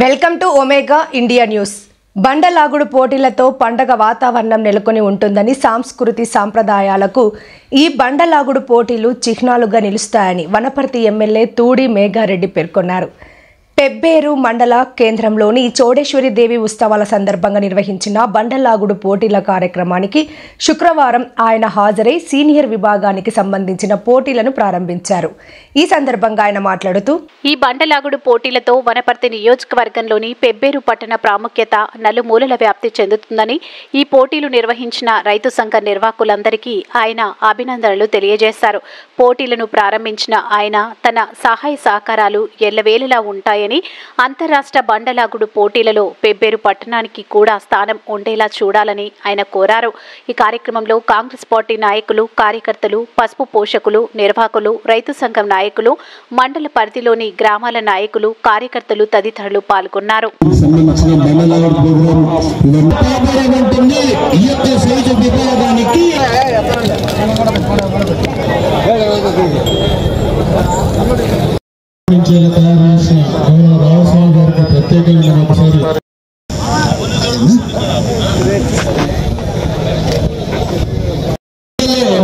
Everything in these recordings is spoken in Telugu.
Welcome to Omega India news. బండలాగుడు పోటీలతో పండగ వాతావరణం నెలకొని ఉంటుందని, సాంస్కృతి సాంప్రదాయాలకు ఈ బండలాగుడు పోటీలు చిహ్నాలుగా నిలుస్తాయని వనపర్తి ఎమ్మెల్యే తూడి మేఘారెడ్డి పేర్కొన్నారు. పెబ్బేరు మండల కేంద్రంలోని చౌడేశ్వరి దేవి ఉత్సవాల సందర్భంగా నిర్వహించిన బండలాగుడు పోటీల కార్యక్రమానికి శుక్రవారం ఆయన హాజరై సీనియర్ విభాగానికి సంబంధించిన పోటీలను ప్రారంభించారు. ఈ సందర్భంగా ఆయన మాట్లాడుతూ, ఈ బండలాగుడు పోటీలతో వనపర్తి నియోజకవర్గంలోని పెబ్బేరు పట్టణ ప్రాముఖ్యత నలుమూలల వ్యాప్తి చెందుతుందని, ఈ పోటీలు నిర్వహించిన రైతు సంఘ నిర్వాహకులందరికీ ఆయన అభినందనలు తెలియజేశారు. పోటీలను ప్రారంభించిన ఆయన తన సహాయ సహకారాలు ఎల్లవేళలా ఉంటాయని, అంతర్రాష్ట్ర బండలాగుడు పోటీలలో పెబ్బేరు పట్టణానికి కూడా స్థానం ఉండేలా చూడాలని ఆయన కోరారు. ఈ కార్యక్రమంలో కాంగ్రెస్ పార్టీ నాయకులు, కార్యకర్తలు, పసుపు పోషకులు, నిర్వాహకులు, రైతు సంఘం నాయకులు, మండల పరిధిలోని గ్రామాల నాయకులు, కార్యకర్తలు తదితరులు పాల్గొన్నారు.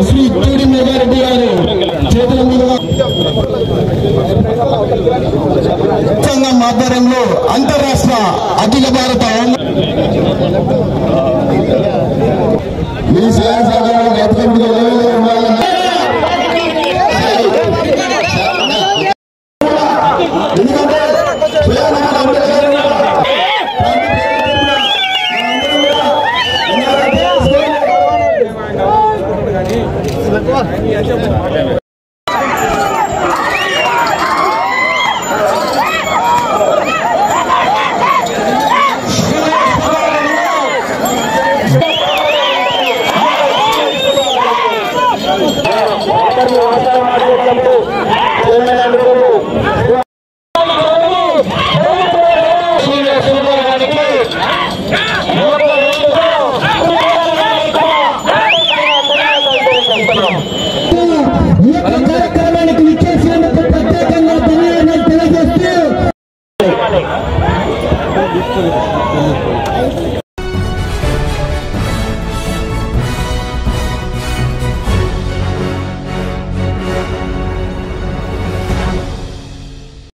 శ్రీ తూడి మేఘారెడ్డి గారు చేతుల మీదుగా సంఘం ఆధ్వర్యంలో అంతర్రాష్ట్ర అఖిల భారత